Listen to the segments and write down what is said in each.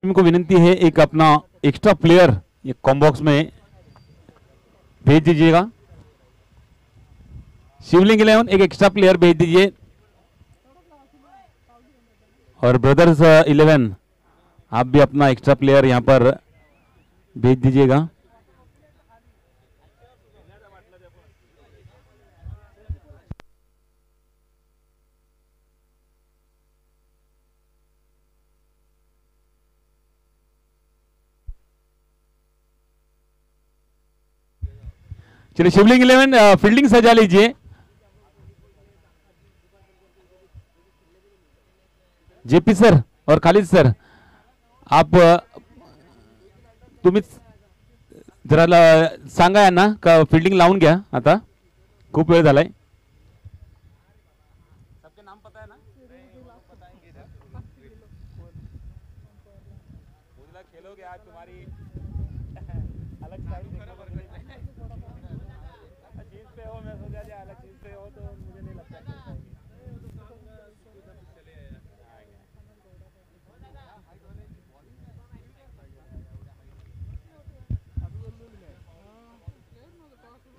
Team को विनती है एक अपना एक्स्ट्रा प्लेयर ये कॉम बॉक्स में भेज दीजिएगा। शिवलिंग 11 एक एक्स्ट्रा प्लेयर भेज दीजिए और ब्रदर्स 11 आप भी अपना एक्स्ट्रा प्लेयर यहां पर भेज दीजिएगा। चलिए शिवलिंग 11 फील्डिंग सजा लीजिए। जेपी सर और खालिद सर आप तुम्ही जरा सांगा यांना का फील्डिंग लावून घ्या। आता खूप वेळ झालाय। सबके नाम पता है ना? खेलोगे आज तुम्हारी अलग स्टाइल चीज पे हो। मैं सोचा जाए अलग चीज पे हो तो मुझे नहीं लगता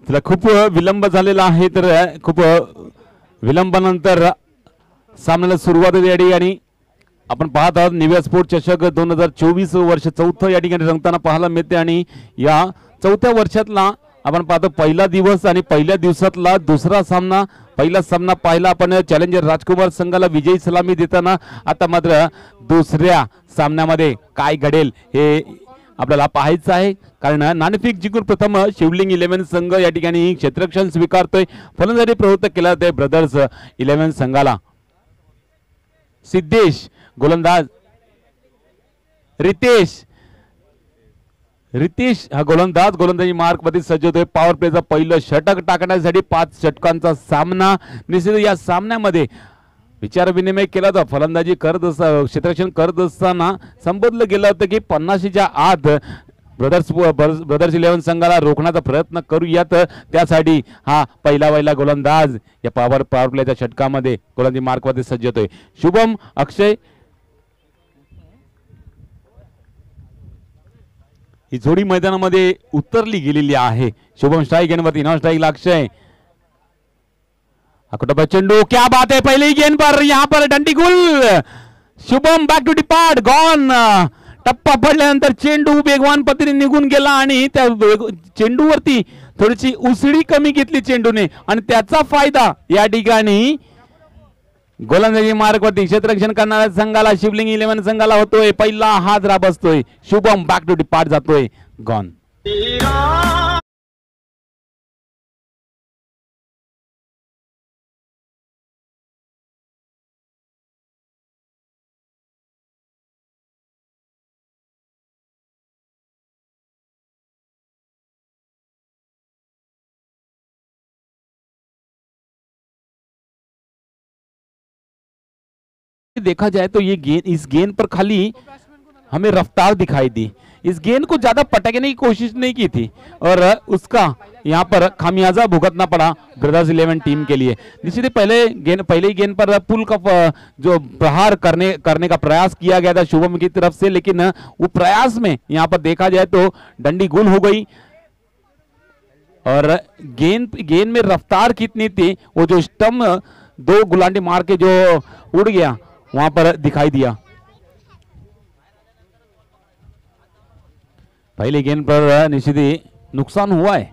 चला खूप विलंब झालेला आहे तर खूप विलंबानंतर सामन्याला सुरुवात या ठिकाणी आपण पाहत आहोत। निव्या स्पोर्ट चषक 2024 वर्ष चौथं या ठिकाणी रंगताना पाहायला मिळते आणि या चौथ्या वर्षातला आपण पाहतो पहिला दिवस आणि पहिल्या दिवसातला दुसरा सामना। पहिला सामना पाहिला आपण चॅलेंजर राजकुमार संघाला विजयी सलामी देताना। आता मात्र दुसऱ्या सामन्यामध्ये काय घडेल हे आपल्याला पाहायचं आहे कारण नाणेफेक जिंकून प्रथम शिवलिंग 11 संघ या ठिकाणी क्षेत्ररक्षण स्वीकारतोय। फलंदाजी प्रवृत्त केला ते ब्रदर्स 11 संघाला। सिद्धेश गोलंदाज, रितेश हा गोलंदाज गोलंदाजी मार्क मध्ये सज्ज होतोय। पॉवर प्लेचा पहिलं षटक टाकण्यासाठी 5 षटकांचा सामना। निश्चित या सामन्यामध्ये विचार विनिमय केला तर फलंदाजी करत क्षेत्ररक्षण करत असताना संबोधलं गेलं होतं की 50च्या आत ब्रदर्स 11 संघाला रोखण्याचा प्रयत्न करूयात। त्यासाठी हा पहिला गोलंदाज या पॉवर प्लेच्या षटकामध्ये गोलंदाजी मार्क मध्ये सज्ज होतोय। शुभम अक्षय ही जोडी मैदानामध्ये उतरली गेलेली आहे। शुभम स्ट्राइक गेंदवरती, नॉन स्ट्राइक अक्षय। अकोटबा चेंडू, क्या बात है, पहली गेंद पर यहां पर डंडी गुल। Shubham back to depart, gone. टप्पा पडल्यानंतर चेंडू वेगवान पद्धतीने निघून गेला आणि त्या चेंडूवरती थोडीशी उसळी कमी घेतली चेंडूने आणि त्याचा फायदा या ठिकाणी गोलंदाजी मार्गवरती क्षेत्ररक्षण करणाऱ्या संघाला शिवलिंग 11 संघाला होतोय। पहिला हादरा बसतोय। शुभम बॅक टू डिपार्ट जातोय, गॉन। देखा जाए तो ये गेंद, इस गेंद पर खाली हमें रफ्तार दिखाई दी। इस गेंद को ज्यादा पटकने की कोशिश नहीं की थी और उसका यहाँ पर खामियाजा भुगतना पड़ा ब्रदर्स 11 टीम के लिए। निश्चित ही पहले गेंद पर पुल का जो प्रहार करने का प्रयास किया गया था शुभम की तरफ से, लेकिन वो प्रयास में यहाँ पर देखा जाए तो डंडी गुल हो गई और गेंद में रफ्तार कितनी थी वो जो स्टंप 2 गुलांडी मार के जो उड़ गया वहां पर दिखाई दिया। पहली गेंद पर निश्चित ही नुकसान हुआ है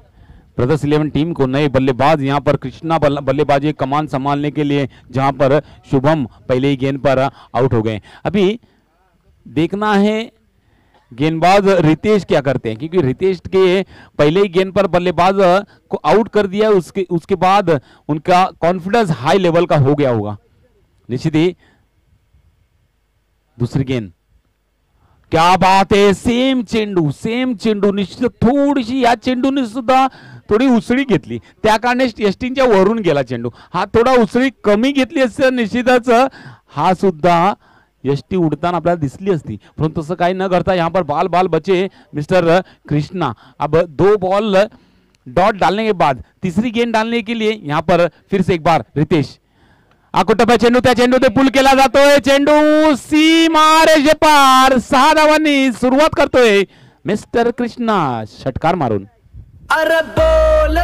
ब्रदर्स 11 टीम को। नए बल्लेबाज यहां पर कृष्णा बल्लेबाजी कमान संभालने के लिए, जहां पर शुभम पहले ही गेंद पर आउट हो गए। अभी देखना है गेंदबाज रितेश क्या करते हैं, क्योंकि रितेश के पहले ही गेंद पर बल्लेबाज को आउट कर दिया, उसके बाद उनका कॉन्फिडेंस हाई लेवल का हो गया होगा। निश्चित ही दूसरी गेंद, क्या बात है, सेम चेंडू निश्चित थोडीशी या चेंडूने सुद्धा थोडी उसळी घेतली, त्या कारणे यष्टींच्या वरून गेला चेंडू। हा थोडा उसळी कमी घेतली असते निश्चितच हा सुद्धा यष्टी उड़ताना आपल्याला दिसली असती, परंतु तसं काही न करता यहाँ पर बाल बचे मिस्टर कृष्णा। अब 2 बॉल डॉट डालने के बाद तीसरी गेंद डालने के लिए यहाँ पर फिर से एक बार रितेश। आकुटप्या चेंडू त्या चेंडू ते पुल केला जातोय चेंडू सीमा रेषे पार 6 धावांनी सुरुवात करतोय मिस्टर कृष्णा षटकार मारून. अरे बोल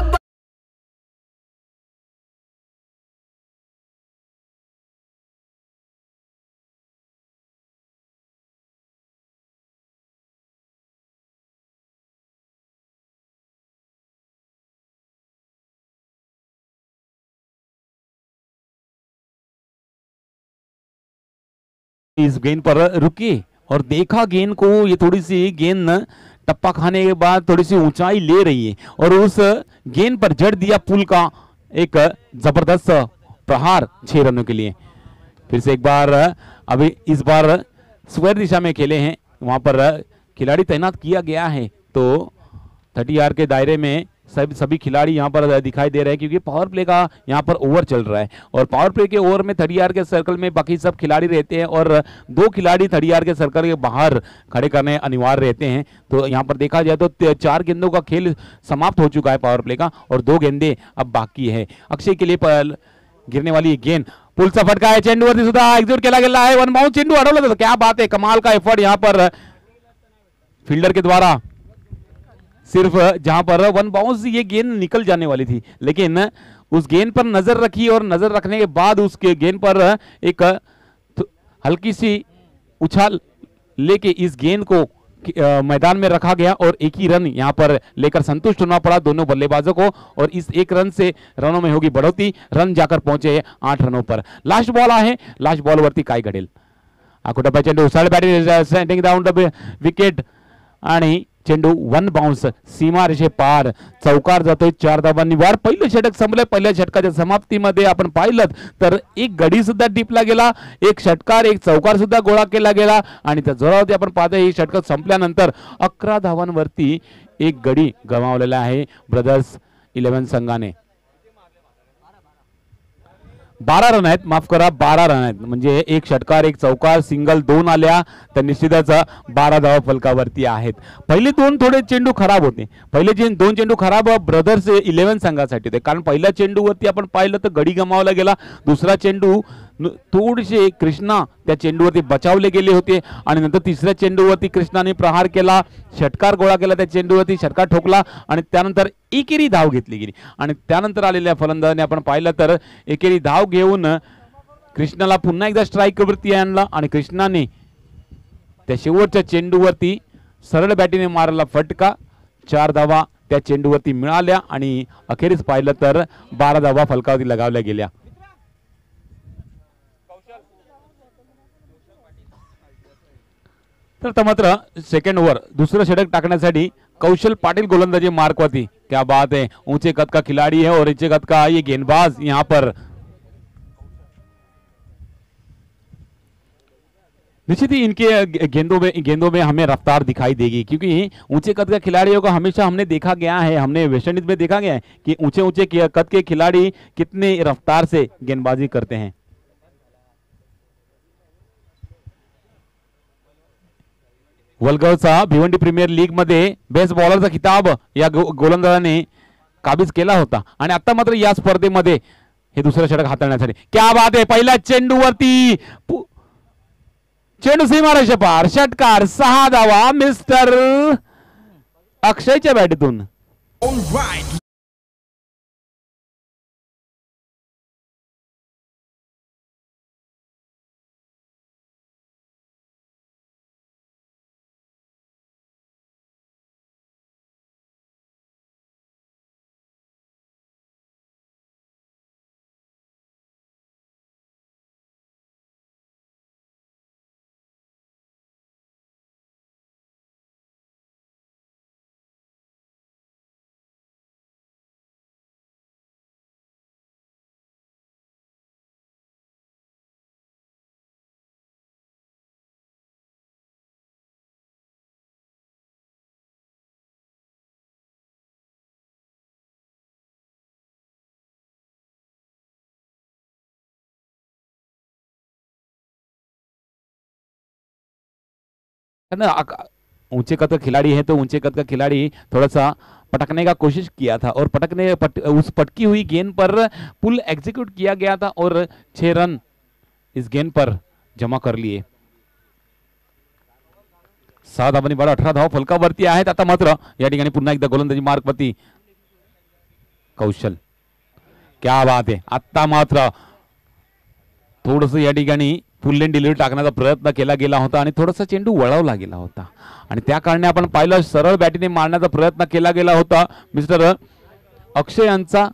इस गेंद पर रुके और देखा गेंद को, ये थोड़ी सी गेंद टप्पा खाने के बाद थोड़ी सी ऊंचाई ले रही है और उस गेंद पर जड़ दिया पुल का एक जबरदस्त प्रहार 6 रनों के लिए. फिर से एक बार अभी इस बार स्क्वायर दिशा में खेले हैं, वहां पर खिलाड़ी तैनात किया गया है तो 30 आर के दायरे में सभी खिलाड़ी यहां पर दिखाई दे रहे हैं क्योंकि पावर प्ले का यहां पर ओवर चल रहा है और पावर प्ले के ओवर में 30 आर के सर्कल में बाकी सब खिलाड़ी रहते हैं और 2 खिलाड़ी 30 आर के सर्कल के बाहर खड़े करने अनिवार्य रहते हैं. तो यहां पर देखा जाए तो 4 गेंदों का खेल समाप्त हो चुका है पावर प्ले का और 2 गेंदे अब बाकी है. अक्षय के लिए गिरने वाली गेंद पुलचा फटका है चेंडूवरती सुद्धा एक्झिक्यूट केला गेला आहे. वन बाउंस चेंडू अडवला जातो. क्या बात है, कमाल का एफर्ट यहां पर फील्डर के द्वारा. सिर्फ जहां पर वन बाउंस ये गेंद निकल जाने वाली थी लेकिन उस गेंद पर नजर रखी और नजर रखने के बाद उसके गेंद पर एक हल्की सी उछाल लेके इस गेंद को मैदान में रखा गया और एक ही रन यहां पर लेकर संतुष्ट होना पड़ा दोनों बल्लेबाजों को और इस एक रन से रनों में होगी बढ़ोतरी. रन जाकर पहुंचे 8 रनों पर. लास्ट बॉल आहे, लास्ट बॉल वरती काय घडेल. आकुटप्या चेंडू सरळ batting sending down the wicket आणि चेंडू वन बाउंस सीमा रेषे पार चौकार जातोय 4 धावांनी वार. पहिलं षटक संपलंय. पहिल्या षटकाच्या समाप्तीमध्ये आपण पाहिलं तर एक गडी सुद्धा टिपला गेला, एक षटकार एक चौकार सुद्धा गोळा केला गेला आणि त्या जोरावरती आपण पाहतोय ही षटक संपल्यानंतर 11 धावांवरती एक गडी गमावलेला आहे ब्रदर्स 11 संघाने. 12 रन आहेत, माफ करा 12 रन आहेत. म्हणजे एक षटकार एक चौकार सिंगल 2 आल्या तर निश्चितच 12 धावा फलकावरती आहेत. पहिले 2 थोडे चेंडू खराब होते. पहिले 2 चेंडू खराब ब्रदर्स 11 संघासाठी होते कारण पहिल्या चेंडूवरती आपण पाहिलं तर गडी गमावला गेला. दुसरा चेंडू थोडेसे कृष्णा त्या चेंडूवरती बचावले गेले होते आणि नंतर तिसऱ्या चेंडूवरती कृष्णाने प्रहार केला, षटकार गोळा केला, त्या चेंडूवरती षटकार ठोकला आणि त्यानंतर एकेरी धाव घेतली गेली आणि त्यानंतर आलेल्या फलंदाजाने आपण पाहिलं तर एकेरी धाव घेऊन कृष्णाला पुन्हा एकदा स्ट्राईक वरती आणला आणि कृष्णाने त्या शेवटच्या चेंडूवरती सरळ बॅटीने मारला फटका. 4 धावा त्या चेंडूवरती मिळाल्या आणि अखेरीस पाहिलं तर 12 धावा फलकावरती लगावल्या गेल्या. तर मात्र सेकंड ओव्हर दुसरं षटक टाकण्यासाठी कौशल पाटिल गोलंदाजी मार्कवरती. क्या बात है, ऊंचे कद का खिलाड़ी है और ऊंचे कद का ये गेंदबाज यहां पर निश्चित ही इनके गेंदों में हमें रफ्तार दिखाई देगी क्योंकि ऊंचे कद के खिलाड़ियों को हमेशा हमने देखा गया है, हमने वेस्ट इंडीज में देखा गया है कि ऊंचे ऊंचे कद के खिलाड़ी कितने रफ्तार से गेंदबाजी करते हैं. वलगावचा भिवंडी प्रीमियर लीग मध्ये बेस्ट बॉलरचा खिताब या गोलंदाजाने काबीज केला होता आणि आता मात्र या स्पर्धेमध्ये हे दुसरं षटक हाताळण्यासाठी क्या बात आहे. पहिल्या चेंडूवरती चेंडू सीमारेषे पार षटकार 6 धावा मिस्टर अक्षयच्या बॅटीतून. ऊंचे कद का खिलाड़ी है तो ऊंचे कद का खिलाड़ी थोड़ा सा पटकने का कोशिश किया था और उस पटकी हुई गेंद पर पुल एग्जीक्यूट किया गया था और 6 रन इस गेंद पर जमा कर लिए. 6 धावांनी बाद 18 धावा फलकावरती आहेत. आता मात्र या ठिकाणी पुन्हा एकदा गोलंदाजी मार्गवरती कौशल. क्या बात आहे. आता मात्र थोडस या ठिकाणी फुल लेन डिलिव्हरी टाकण्याचा प्रयत्न केला गेला होता आणि थोडासा चेंडू वळवला गेला होता आणि त्या कारणे आपण पाहिलं सरळ बॅटीने मारण्याचा प्रयत्न केला गेला होता. मिस्टर अक्षय यांचा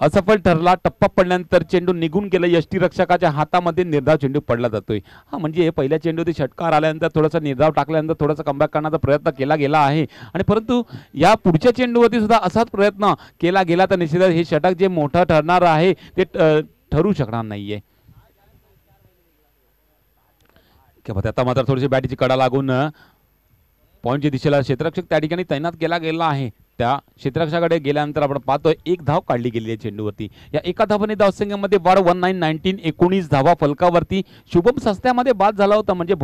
असफल ठरला. टप्पा पडल्यानंतर चेंडू निघून गेला. यष्टीरक्षकाच्या हातामध्ये निर्धाव चेंडू पडला जातोय. हा म्हणजे पहिल्या चेंडूवरती षटकार आल्यानंतर थोडासा निर्धाव टाकल्यानंतर थोडासा कमबॅक करण्याचा प्रयत्न केला गेला आहे आणि परंतु या पुढच्या चेंडूवरती सुद्धा असाच प्रयत्न केला गेला तर निश्चितच हे षटक जे मोठं ठरणार आहे ते ठरू शकणार नाहीये. आता मात्र थोडीशी बॅटीची कडा लागून पॉईंटच्या दिशेला क्षेत्ररक्षक त्या ठिकाणी तैनात केला गेला आहे. त्या क्षेत्ररक्षकाकडे गेल्यानंतर आपण पाहतोय 1 धाव काढली गेली आहे चेंडूवरती. या एका धावाने धावसंख्येमध्ये वाढ 19 19 धावा फलकावरती. शुभम सस्त्यामध्ये बाद झाला होता म्हणजे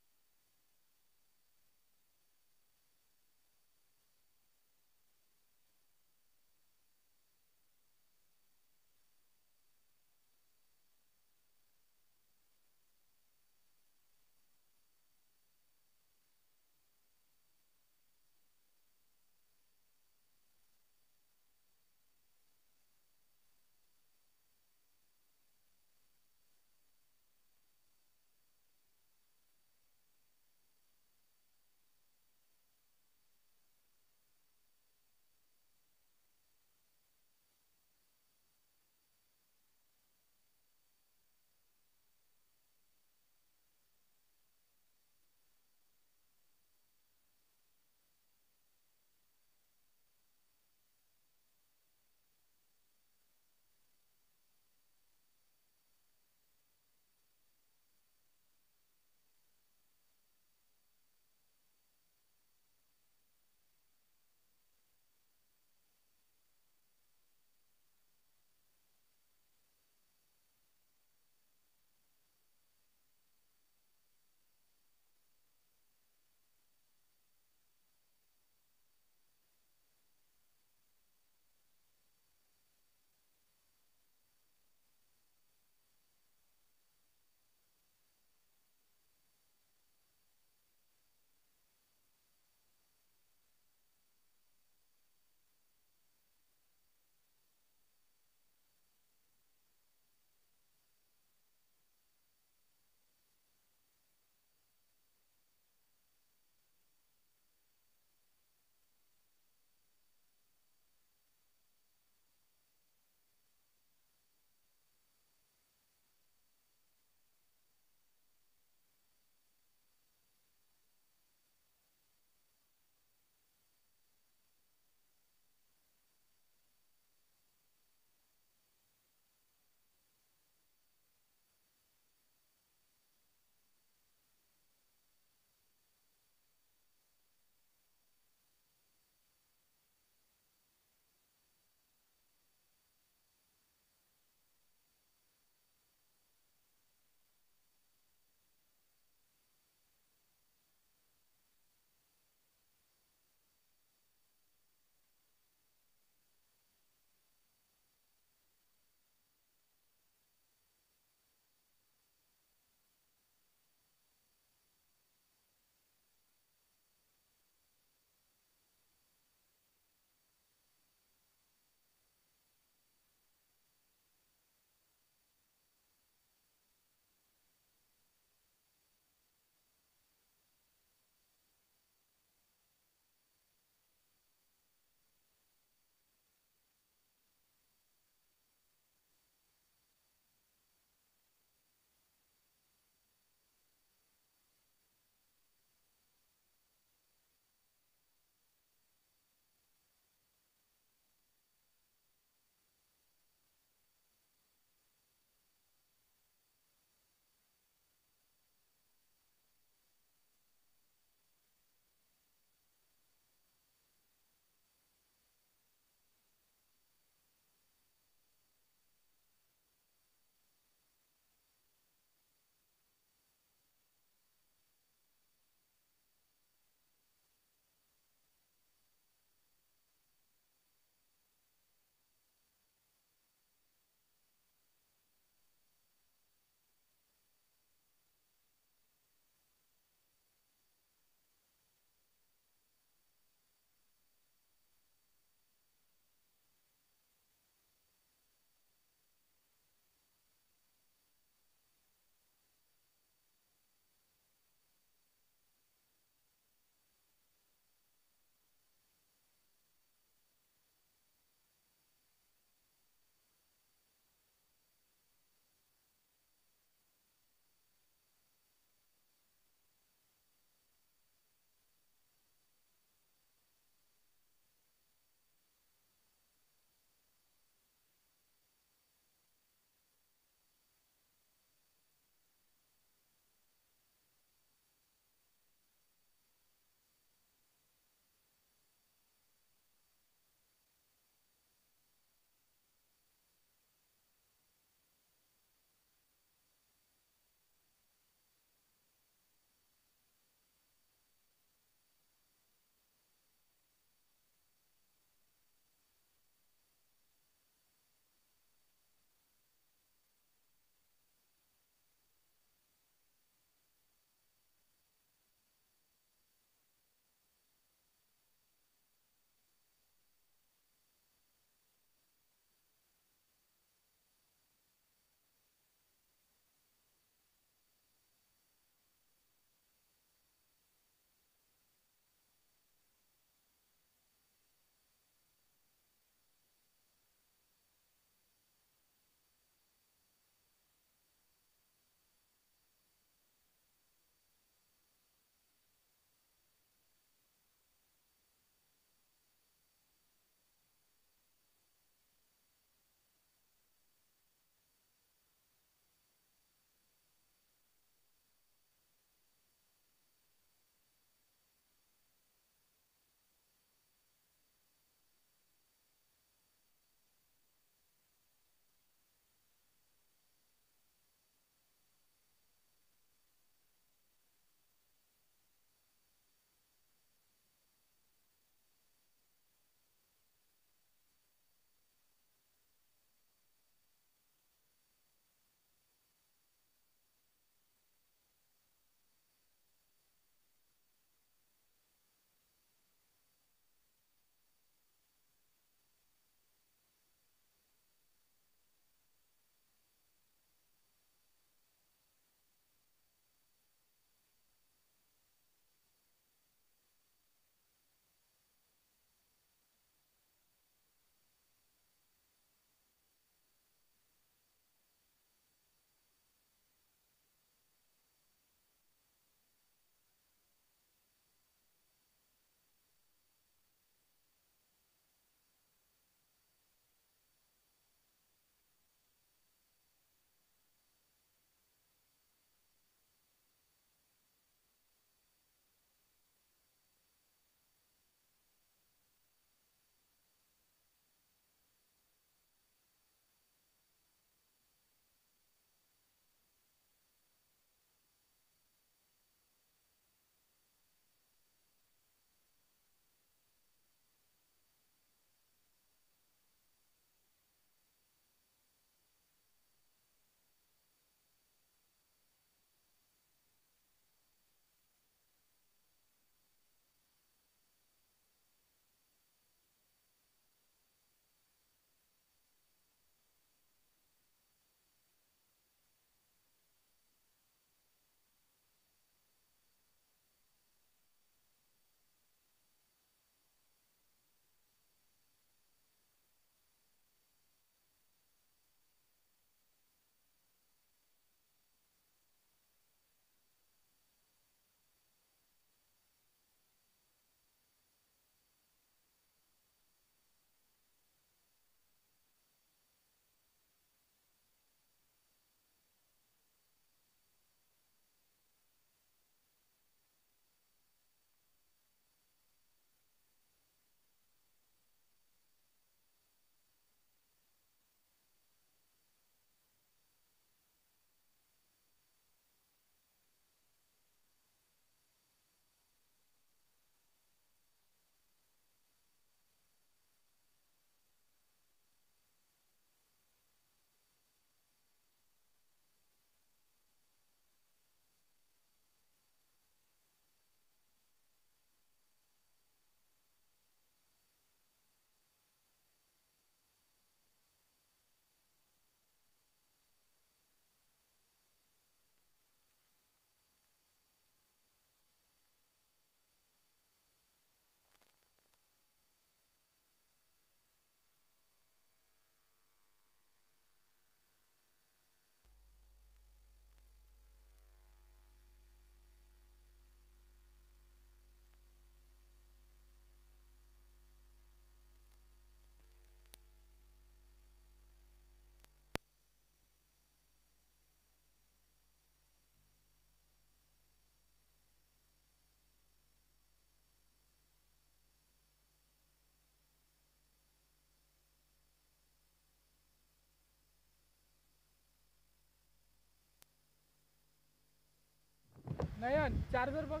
नयन चार्जर बघ.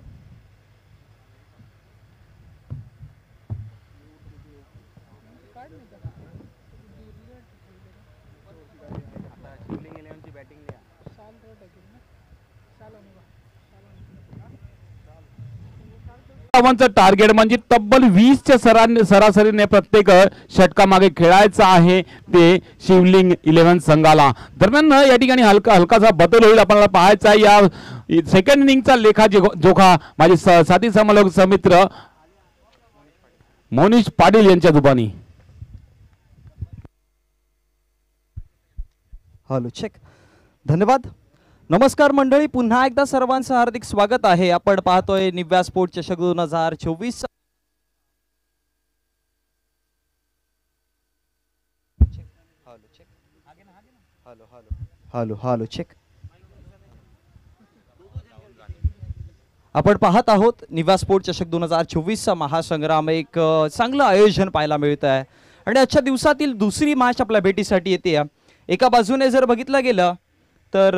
काढ नाही त्याला. आता शिवलिंग 11ची बॅटिंग द्या. शाल रेट आहे ना. शाल आणू का? धावांचं टार्गेट म्हणजे तब्बल 20च्या सरासरीने प्रत्येक षटकामागे खेळायचं आहे ते शिवलिंग 11 संघाला. दरम्यान या ठिकाणी हलकासा बदल होईल आपल्याला पाहायचा आहे. या सेकंड इनिंगचा लेखा जोखा माझे साथी समलोक समित्र मोनिश पाटील यांच्या दुपानी. Hello check. धन्यवाद. नमस्कार मंडळी, पुन्हा एकदा सर्वांचं हार्दिक स्वागत आहे. आपण पाहतोय निव्या स्पोर्ट चषक 2024. Hello check. आपण पाहत आहोत निव्या स्पोर्ट चषक 2024चा महासंग्राम. एक चांगलं आयोजन पाहायला मिळत आहे आणि आजच्या दिवसातील दुसरी मॅच आपल्या भेटीसाठी येते. एका बाजूने जर बघितलं गेलं तर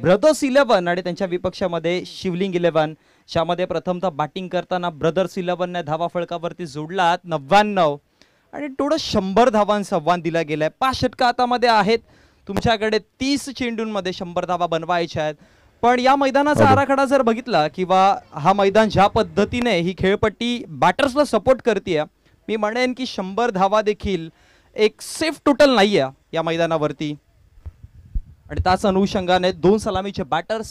ब्रदर्स 11 आणि त्यांच्या विपक्षामध्ये शिवलिंग 11. ज्यामध्ये प्रथमतः बॅटिंग करताना ब्रदर्स 11ने धावा फळकावरती जोडलात 99 आणि थोडं 100 धावांचा आव्हान दिला गेलाय. 5 षटकं हातामध्ये आहेत. तुमच्याकडे 30 चेंडूंमध्ये 100 धावा बनवायच्या आहेत. पण या मैदानाचा आराखडा जर बघितला किंवा हा मैदान ज्या पद्धतीने ही खेळपट्टी बॅटर्सला सपोर्ट करते, मी म्हणेन की 100 धावा देखील एक सेफ टोटल नाहीये या मैदानावरती. आणि त्याच अनुषंगाने 2 सलामीचे बॅटर्स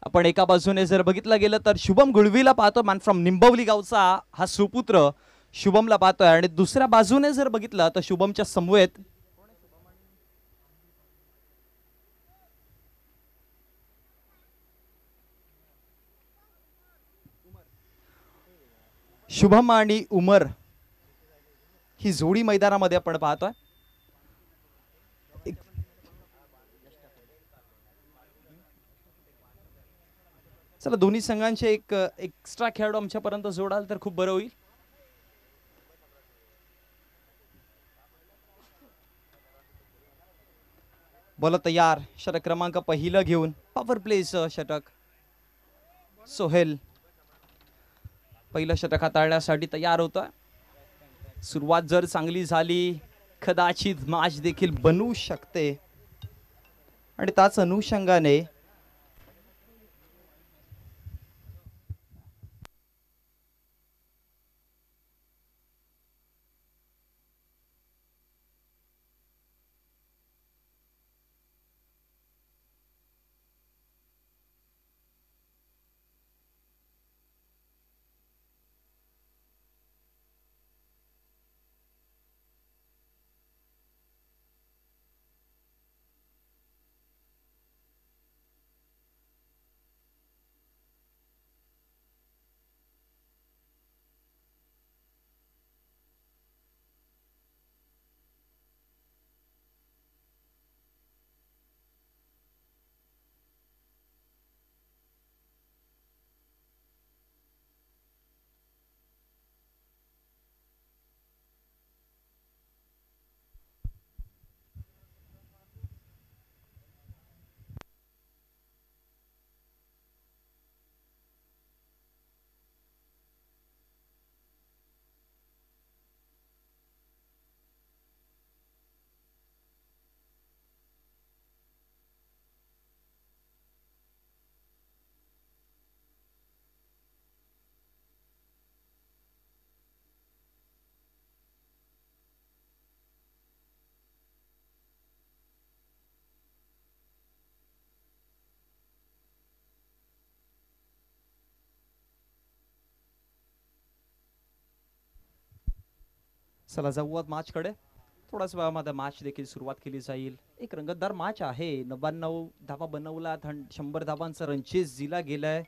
आपण एका बाजूने जर बघितलं गेलं तर शुभम गुळवीला पाहतो, मॅन फ्रॉम निंबवली गावचा हा सुपुत्र शुभमला पाहतोय. आणि दुसऱ्या बाजूने जर बघितलं तर शुभमच्या समवेत शुभम आणि उमर ही जोडी मैदानामध्ये आपण पाहतोय. चला, दोन्ही संघांचे एक एक्स्ट्रा खेळाडू आमच्यापर्यंत जोडाल तर खूप बरं होईल. बोला तयार. षटक क्रमांक पहिलं घेऊन पॉवर प्लेचं षटक सोहेल पहिलं षटक हाताळण्यासाठी तयार होता. सुरुवात जर चांगली झाली कदाचित मॅच देखील बनवू शकते. आणि त्याच अनुषंगाने चला जाऊयात मॅचकडे. थोड्याच वेळामध्ये मॅच देखील सुरुवात केली जाईल. एक रंगतदार मॅच आहे. 99 धावा बनवल्यात, 100 धावांचा रनचेस दिला गेलाय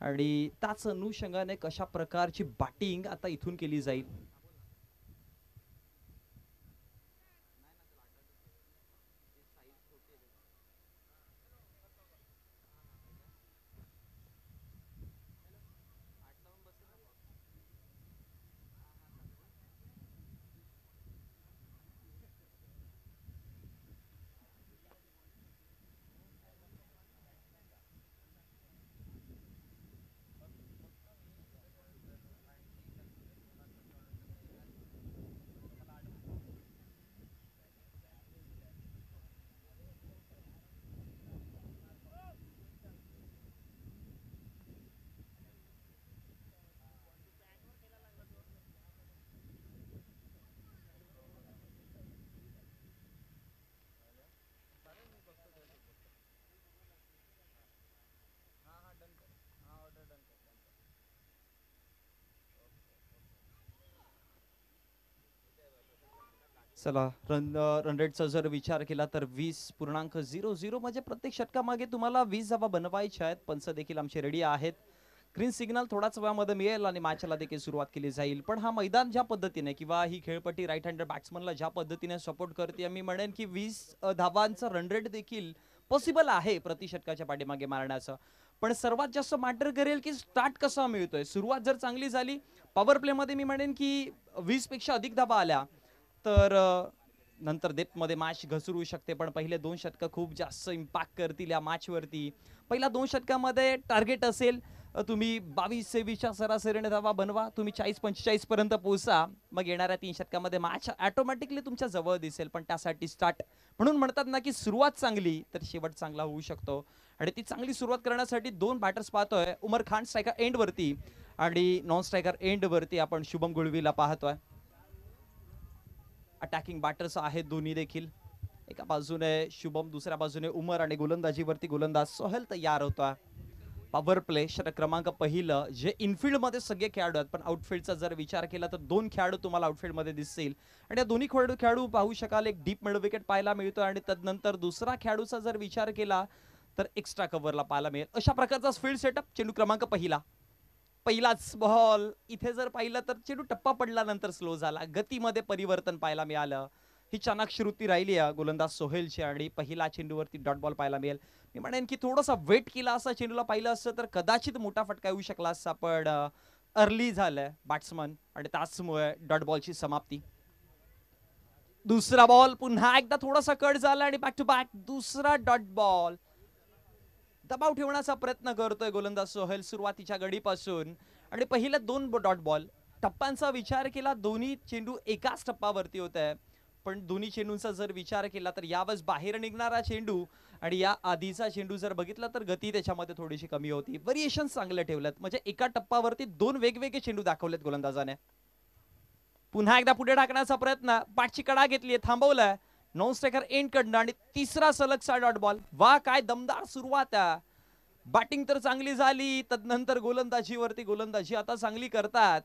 आणि त्याच अनुषंगाने कशा प्रकारची बॅटिंग आता इथून केली जाईल. चला रन रेटचा जर विचार केला तर 20.00 म्हणजे प्रत्येक षटकामागे तुम्हाला 20 धावा बनवायच्या आहेत. पंच देखील आमचे रेडी आहेत. ग्रीन सिग्नल थोडाच वेळामध्ये मिळेल आणि मॅचला देखील सुरुवात केली जाईल. पण हा मैदान ज्या पद्धतीने किंवा ही खेळपट्टी राईट हँडेड बॅट्समनला ज्या पद्धतीने सपोर्ट करते, मी म्हणेन की 20 धावांचा रन रेट देखील पॉसिबल आहे प्रति षटकाच्या पाठीमागे मारण्याचं. पण सर्वात जास्त मॅटर करेल की स्टार्ट कसा मिळतोय. सुरुवात जर चांगली झाली, पॉवर प्ले मध्ये मी म्हणेन की 20 पेक्षा अधिक धावा आल्या तर नंतर डेप्थमध्ये मॅच घसरू शकते. पण पहिले 2 षटकं खूप जास्त इम्पॅक्ट करतील या मॅचवरती. पहिल्या 2 षटकामध्ये टार्गेट असेल तुम्ही 22-23च्या सरासरीने धावा बनवा, तुम्ही 40-45 पर्यंत पोहोचा, मग येणाऱ्या 3 षटकामध्ये मॅच ऑटोमॅटिकली तुमच्या जवळ दिसेल. पण त्यासाठी स्टार्ट म्हणून म्हणतात ना की सुरुवात चांगली तर शेवट चांगला होऊ शकतो. आणि ती चांगली सुरुवात करण्यासाठी 2 बॅटर्स पाहतोय. उमर खान स्ट्रायकर एंड वरती आणि नॉन स्ट्रायकर एंड वरती आपण शुभम गुळवीला पाहतोय. अटॅकिंग बॅटर्स आहेत दोन्ही देखील. एका बाजूने शुभम, दुसऱ्या बाजूने उमर आणि गोलंदाजीवरती गोलंदाज सोहेल तयार होता. पॉवर प्ले षटक क्रमांक पहिलं जे इनफिल्ड मध्ये सगळे खेळाडू आहेत, पण आउटफील्डचा जर विचार केला तर 2 खेळाडू तुम्हाला आउटफील्ड मध्ये दिसतील. आणि या दोन्ही खेळाडू पाहू शकाल एक डीप मिड विकेट पाहायला मिळतो आणि त्यानंतर दुसरा खेळाडूचा जर विचार केला तर एक्स्ट्रा कव्हरला पाहायला मिळेल. अशा प्रकारचा फील्ड सेटअप. चेंडू क्रमांक पहिलाच बॉल इथे जर पाहिलं तर चेंडू टप्पा पडल्यानंतर स्लो झाला, गतीमध्ये परिवर्तन पाहायला मिळालं. ही चाणाक्ष वृत्ती राहिली आहे गोलंदाज सोहेलची आणि पहिला चेंडूवरती डॉट बॉल पाहायला मिळेल. मी म्हणेन की थोडासा वेट केला असं चेंडूला पाहिलं असतं तर कदाचित मोठा फटका येऊ शकला असता, पण अर्ली झालंय बॅट्समन आणि त्याचमुळे डॉट बॉलची समाप्ती. दुसरा बॉल पुन्हा एकदा थोडासा कट झाला आणि बॅक टू बॅक दुसरा डॉट बॉल. दबाव ठेवण्याचा प्रयत्न करतोय गोलंदाज सोहेल सुरुवातीच्या गडीपासून. आणि पहिले 2 डॉट बॉल टप्प्यांचा विचार केला, दोन्ही चेंडू एकाच टप्प्यावरती होत आहे. पण दोन्ही चेंडूंचा जर विचार केला तर यावेळेस बाहेर निघणारा चेंडू आणि या आधीचा चेंडू जर बघितला तर गती त्याच्यामध्ये थोडीशी कमी होती. व्हेरिएशन चांगले ठेवलेत, म्हणजे एका टप्प्यावरती 2 वेगवेगळे चेंडू दाखवलेत गोलंदाजाने. पुन्हा एकदा पुढे टाकण्याचा प्रयत्न, पाठची कडा घेतली, थांबवलाय नॉन स्ट्रायकर एंड कडनं आणि तिसरा सलगचा डॉट बॉल. वा काय दमदार सुरुवात आहे. बॅटिंग तर चांगली झाली, तदनंतर गोलंदाजी आता चांगली करतात.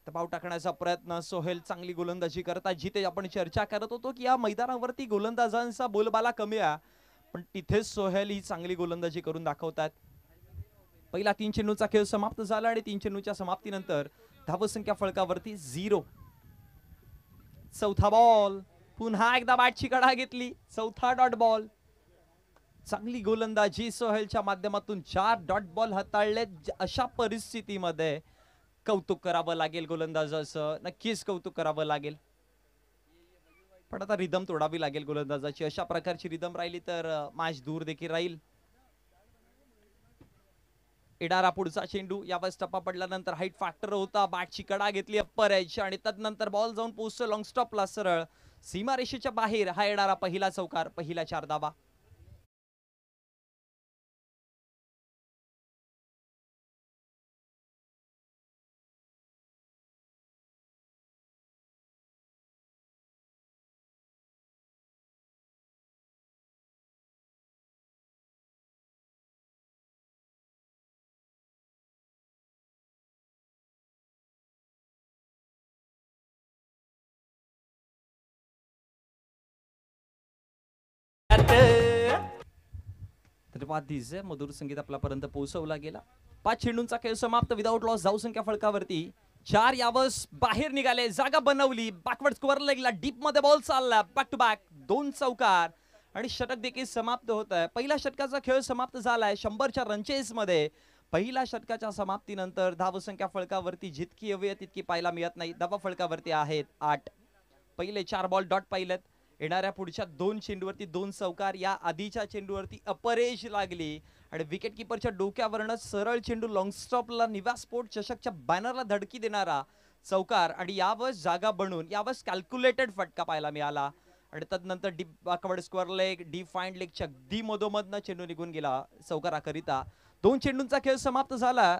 दबाव टाकण्याचा प्रयत्न, सोहेल चांगली गोलंदाजी करतात. जिथे आपण चर्चा करत होतो की या मैदानावरती गोलंदाजांचा बोलबाला कमी आहे, पण तिथेच सोहेल ही चांगली गोलंदाजी करून दाखवतात. पहिला 3 चेंडूचा खेळ समाप्त झाला आणि 3 चेंडूच्या समाप्तीनंतर धावसंख्या फलकावरती 0. चौथा बॉल पुन्हा एकदा बॅटची कडा घेतली, चौथा डॉट बॉल. चांगली गोलंदाजी सोहेलच्या माध्यमातून 4 डॉट बॉल हाताळले. अशा परिस्थितीमध्ये कौतुक करावं लागेल गोलंदाजाचं, नक्कीच कौतुक करावं लागेल. पण आता रिदम तोडावी लागेल गोलंदाजाची. अशा प्रकारची रिदम राहिली तर मॅच दूर देखील राहील. येणारा पुढचा चेंडू यावेळेस टप्पा पडल्यानंतर हाईट फॅक्टर होता, बॅटची कडा घेतली अप्पर एज आणि त्यानंतर बॉल जाऊन पोहोचतो लॉंग स्टॉपला सरळ सीमारेषेच्या बाहेर. हा येणारा पहिला चौकार, पहिला 4 धावा. दिसे मधुर संगीत आपल्यापर्यंत पोहोचवला गेला. 5 चेंडूंचा खेळ समाप्त. विदाउट लॉस धावसंख्या फलकावरती 4 यावस बाहेर निघाले, जागा बनवली, बॅकवर्ड स्कोअर लेगला डीप मध्ये बॉल चालला, बॅक टू बॅक 2 चौकार आणि षटक देखील समाप्त होत आहे. पहिल्या षटकाचा खेळ समाप्त झालाय 100च्या रनचेस मध्ये. पहिल्या षटकाच्या समाप्तीनंतर धावसंख्या फलकावरती जितकी हवी आहे तितकी पाहायला मिळत नाही. धावा फलकावरती आहेत 8. पहिले 4 बॉल डॉट पाहिलेत. येणाऱ्या पुढच्या 2 चेंडूवरती 2 चौकार. या आधीच्या चेंडूवरती अपरेज लागली आणि विकेट किपरच्या डोक्यावरनं सरळ चेंडू लॉंग स्टॉपला निव्या स्पोर्ट चषकच्या बॅनरला धडकी देणारा चौकार आणि यावेळेस जागा बनून यावेळेस कॅल्क्युलेटेड फटका पाहायला मिळाला. आणि त्यानंतर deep backward square leg, deep fine लेगच्या अगदी मधोमधनं चेंडू निघून गेला चौकाराकरिता. 2 चेंडूंचा खेळ समाप्त झाला,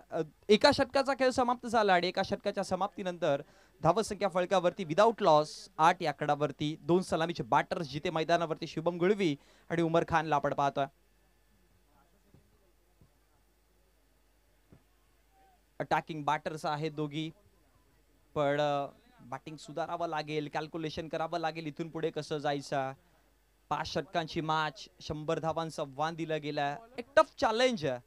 एका षटकाचा खेळ समाप्त झाला आणि एका षटकाच्या समाप्तीनंतर धावसंख्या फलकावरती विदाउट लॉस 8 या आकडावरती 2 सलामीचे बॅटर्स जिथे मैदानावरती शुभम गुळवी आणि उमर खानला आपण पाहतोय. अटॅकिंग बॅटर्स आहेत दोघी, पण बॅटिंग सुधारावं लागेल, कॅल्क्युलेशन करावं लागेल इथून पुढे कसं जायचं. 5 षटकांची मॅच, 100 धावांचं आव्हान दिलं गेलं, एक टफ चॅलेंज आहे.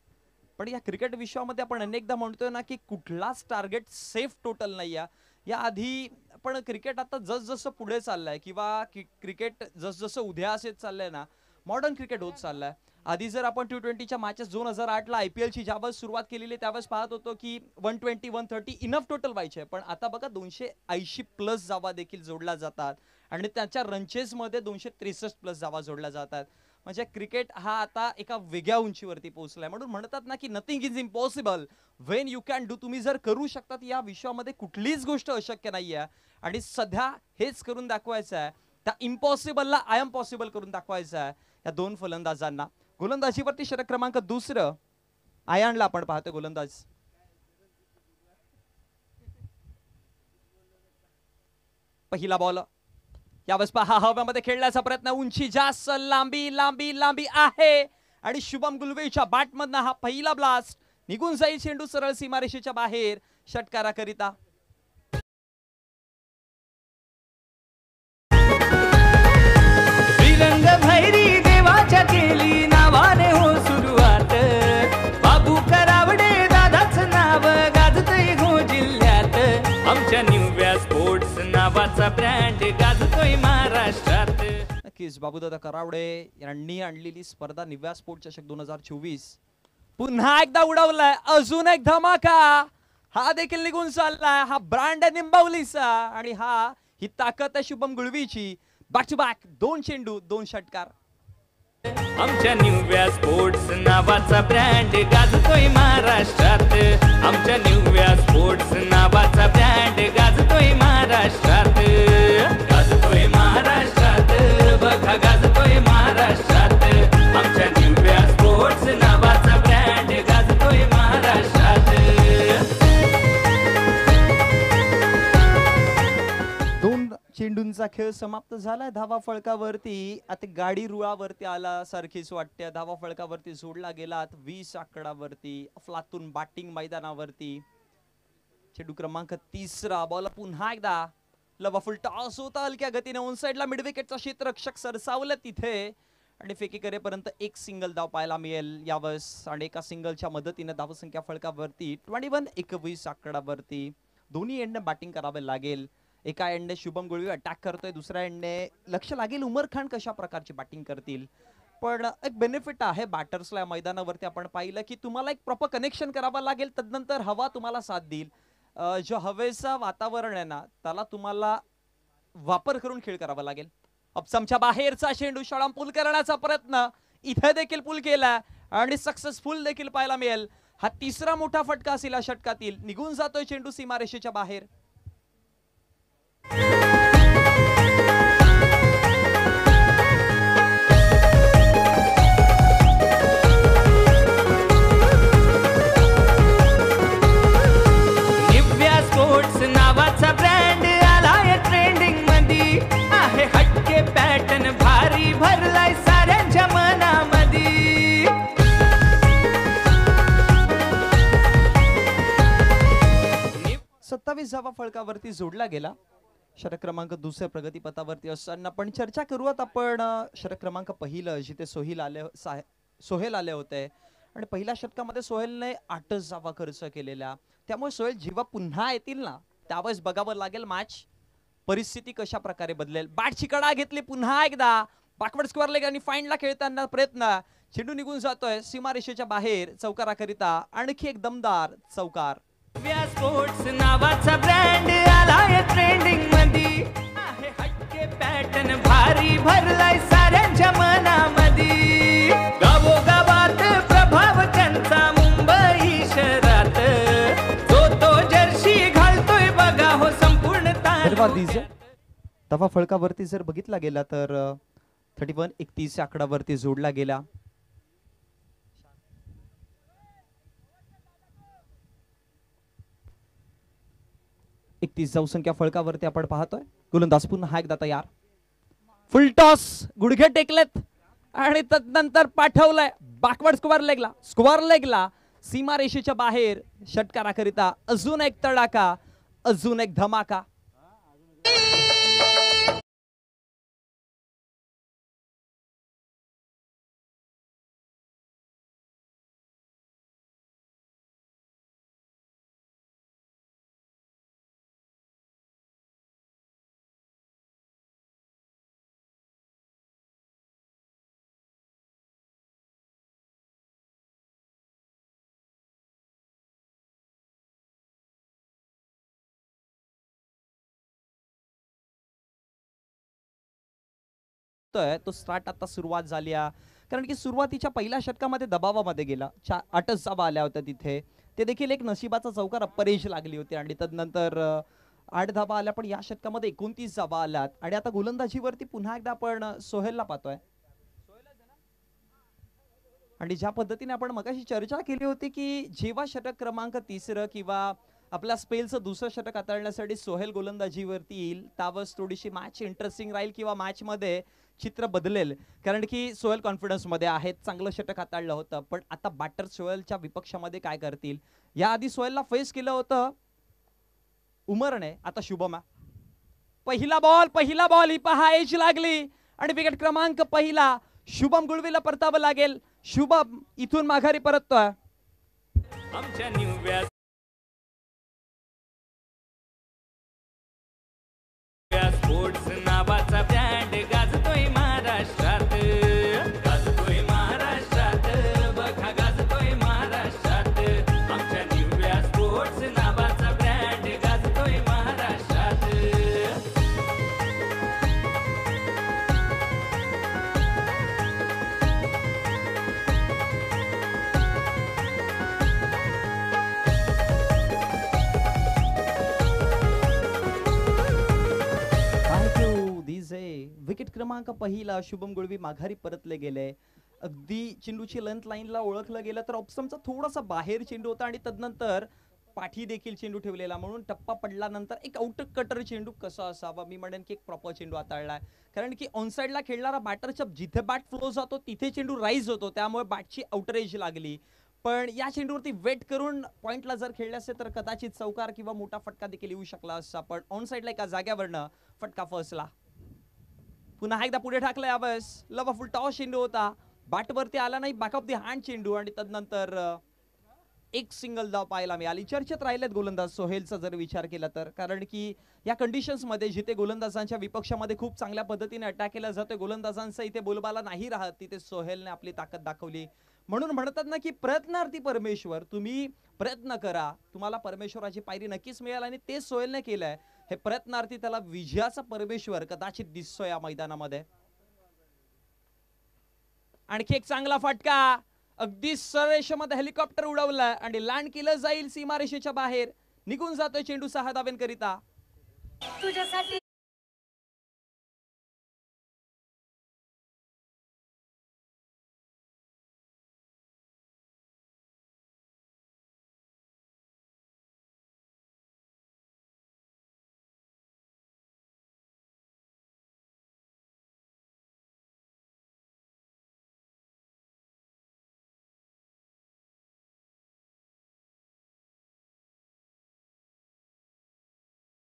पण या क्रिकेट विश्वामध्ये आपण अनेकदा म्हणतोय ना की कुठलाच टार्गेट सेफ टोटल नाही आहे. या आधी पण क्रिकेट आता जसजसं पुढे चाललंय किंवा क्रिकेट जसजसं उद्या असेच चाललंय ना, मॉडर्न क्रिकेट होत चाललंय. आधी जर आपण T20च्या मॅचेस 2008ला IPL ची ज्यावेळेस सुरुवात केलेली त्यावेळेस पाहत होतो की 120 130 इनफ टोटल व्हायचे. पण आता बघा 280 प्लस जावा देखील जोडल्या जातात आणि त्याच्या रनचेस मध्ये 263 प्लस जावा जोडल्या जातात. म्हणजे क्रिकेट हा आता एका वेगळ्या उंचीवरती पोहोचलाय. म्हणून म्हणतात ना की nothing is impossible when you can do. तुम्ही जर करू शकतात, या विश्वामध्ये कुठलीच गोष्ट अशक्य नाहीये. आणि सध्या हेच करून दाखवायचं आहे, त्या इम्पॉसिबलला आय एम पॉसिबल करून दाखवायचं आहे या दोन फलंदाजांना. गोलंदाजीवरती षटक क्रमांक 2 आयानला आपण पाहतो गोलंदाज. पहिला बॉल यावेळेस पहा हव्यामध्ये खेळण्याचा प्रयत्न, उंची जास्त, लांबी लांबी लांबी आहे आणि शुभम गुलवेच्या बॅटमधनं हा पहिला ब्लास्ट निघून जाईल. चेंडू सरळ सीमारेषेच्या बाहेर षटकाराकरिता. श्रीरंग भैरी देवाच्या केली नावाने हो सुरुवात. बाबू करावडे दादाच नाव गाजतोय हो जिल्ह्यात. आमच्या न्यूव्या स्पोर्ट्स नावाचा ब्रँड गाजतोय महाराष्ट्रात. नक्कीच बाबूदादा करावडे यांनी आणलेली स्पर्धा निव्या स्पोर्ट चषक 2024 पुन्हा एकदा उडवलाय. अजून एक धमाका हा देखील निघून चाललाय. हा ब्रँड आहे निंबावलीचा आणि ही ताकद आहे शुभम गुळवीची. बॅक टू बॅक 2 चेंडू 2 षटकार. आमच्या न्यूव्या स्पोर्ट्स नावाचा ब्रँड गाजतोय महाराष्ट्रात. आमच्या न्यूव्या स्पोर्ट्स नावाचा ब्रँड गाजतोय महाराष्ट्रात. गाजतोय महाराष्ट्रात, बघा गाजतोय महाराष्ट्रात. आमच्या न्यूव्या स्पोर्ट्स नावाचा ब्रँड गाजतोय महाराष्ट्रात. 2 चेंडूंचा खेळ समाप्त झालाय. धावा फळकावरती आता गाडी रुळावरती आला सारखीच वाटते. धावा फळकावरती जोडला गेला 20 आकडावरती. अफलातून बॅटिंग मैदानावरती. चेंडू क्रमांक 3 बॉल पुन्हा एकदा लवाफुल टॉस होता हलक्या गतीने ऑन साइडला. मिड विकेटचा क्षेत्ररक्षक सरसावलं तिथे आणि फेकी करेपर्यंत एक सिंगल धाव पाहायला मिळेल यावेळेस. आणि एका सिंगलच्या मदतीने धावसंख्या फळकावरती 21 आकडावरती. दोन्ही एंडने बॅटिंग करावे लागेल. एका एंडने शुभम गुळवी अटॅक करतोय, दुसऱ्या एंडने लक्ष लागेल उमर खान कशा प्रकारची बॅटिंग करतील. पण एक बेनिफिट आहे बॅटर्सला या मैदानावरती. आपण पाहिलं की तुम्हाला एक प्रॉपर कनेक्शन करावं लागेल, तदनंतर हवा तुम्हाला साथ देईल. जो हवेचा वातावरण आहे ना त्याला तुम्हाला वापर करून खेळ करावा लागेल. अपसमच्या बाहेरचा चेंडू शाळा पूल करण्याचा प्रयत्न इथे देखील पूल केला आणि सक्सेसफुल देखील पाहायला मिळेल. हा 3रा मोठा फटका असेल या षटकातील. निघून जातोय चेंडू सीमारेषेच्या बाहेर. निव्या स्पोर्ट्स नावाचा ब्रँड आलाय ट्रेंडिंग मध्ये. आहे हटके पॅटर्न भारी भरलाय साऱ्यांच्या मनामध्ये. 27 धावा फळकावरती जोडला गेला. षटक क्रमांक 2 प्रगतीपथावरती असताना पण चर्चा करूयात आपण षटक क्रमांक 1 जिथे सोहेल आले होते आणि पहिल्या षटकामध्ये सोहेलने 8 धावा खर्च केलेल्या. त्यामुळे सोहेल जेव्हा पुन्हा येतील ना त्यावेळेस बघावं लागेल मॅच परिस्थिती कशा प्रकारे बदलेल. बॅटची कडा घेतली पुन्हा एकदा. बॅकवर्ड स्क्वेअर लेग आणि फाइंडला खेळताना प्रयत्न. चेंडू निघून जातोय सीमारेषेच्या बाहेर चौकाराकरिता. आणखी एक दमदार चौकार. निव्या स्पोर्ट्स नावाचा ब्रँड आलाय ट्रेंडिंग मध्ये. आहे हटके पॅटर्न भारी भरलाय साऱ्यांच्या मनामध्ये. गावोगावात प्रभाव त्यांचा मुंबई शहरात. तो जर्सी घालतोय बघा हो संपूर्ण धावा फळकावरती जर बघितला गेला तर 31 आकडावरती जोडला गेला. धावसंख्या फळकावरती आपण पाहतोय. गोलंदाज पुन्हा एकदा तयार. फुल टॉस गुडघे टेकलेत आणि तदनंतर पाठवलंय बॅकवर्ड स्क्वेअर लेगला सीमारेषेच्या बाहेर षटकाराकरिता. अजून एक तडाखा, अजून एक धमाका. बघतोय तो स्टार्ट आता सुरुवात झाली आहे. कारण की सुरुवातीच्या पहिल्या षटकामध्ये दबावामध्ये गेला, 8च धावा आल्या होत्या तिथे. ते देखील एक नशिबाचा चौकार अप्पर एज लागली होती आणि तदनंतर 8 धावा आल्या, पण या षटकामध्ये 29 धावा आल्यात. आणि आता गोलंदाजीवरती पुन्हा एकदा आपण सोहेलला पाहतोय. आणि ज्या पद्धतीने आपण मगाशी चर्चा केली होती की जेव्हा षटक क्रमांक 3 किंवा आपल्या स्पेलचं दुसरं षटक हाताळण्यासाठी सोहेल गोलंदाजीवरती येईल, त्यावेळेस थोडीशी मॅच इंटरेस्टिंग राहील किंवा मॅचमध्ये चित्र बदलेल. कारण की सोहेल कॉन्फिडन्समध्ये आहेत, चांगलं षटक हाताळलं होतं. पण आता बॅटर सोहेलच्या विपक्षामध्ये काय करतील? याआधी सोहेलला फेस केलं होतं उमरने, आता शुभम. पहिला बॉल ही पहा एज लागली आणि विकेट क्रमांक पहिला शुभम गुळवीला परतावं लागेल. शुभम इथून माघारी परततोय. आमच्या न्यू व्यास स्पोर्ट्स नावाचा ब्रँड गाजतोय महाराष्ट्रात, गाजतोय महाराष्ट्रात, बघा गाजतोय महाराष्ट्रात. आमच्या न्यू व्यास स्पोर्ट्स नावाचा ब्रँड गाजतोय महाराष्ट्रात. विकेट क्रमांक पहिला शुभम गुळवी माघारी परतले गेले. अगदी चेंडूची लेंथ लाईनला ओळखलं गेलं तर ऑप्शनचा थोडासा बाहेर चेंडू होता आणि तदनंतर पाठी देखील चेंडू ठेवलेला, म्हणून टप्पा पडल्यानंतर एक आउट कटर चेंडू कसा असावा, मी म्हणेन की एक प्रॉपर चेंडू हाताळलाय. कारण की ऑनसाइडला खेळणारा बॅटरच्या जिथे बॅट फ्लो जातो तिथे चेंडू राईज होतो, त्यामुळे बॅटची आउटरेज लागली. पण या चेंडूवरती वेट करून पॉइंटला जर खेळले असते तर कदाचित चौकार किंवा मोठा फटका देखील येऊ शकला असता. पण ऑनसाइडला एका जाग्यावरनं फटका फसला. पुन्हा एकदा पुढे टाकलं यावेळेस. लवफुल टॉस चेंडू होता, बॅटवरती आला नाही, बॅक ऑफ द हँड चेंडू आणि तदनंतर एक सिंगल धाव पाहायला मिळाली. चर्चेत राहिलेत गोलंदाज सोहेलचा जर विचार केला तर, कारण की या कंडिशन्स मध्ये जिथे गोलंदाजांच्या विपक्षामध्ये खूप चांगल्या पद्धतीने अटॅक केला जातोय, गोलंदाजांचा इथे बोलबाला नाही राहत, तिथे सोहेलने आपली ताकद दाखवली. म्हणून म्हणतात ना की प्रयत्नार्थी परमेश्वर, तुम्ही प्रयत्न करा, तुम्हाला परमेश्वराची पायरी नक्कीच मिळेल आणि ते सोहेलने केलंय. हे प्रयत्नार्थी त्याला विजयाचा परमेश्वर कदाचित दिसतोय या मैदानामध्ये. आणखी एक चांगला फटका, अगदी सररेषेमध्ये हेलिकॉप्टर उडवलाय आणि लँड केलं जाईल सीमारेषेच्या बाहेर. निघून जातोय चेंडू 6 धावेंकरिता. तुझ्यासाठी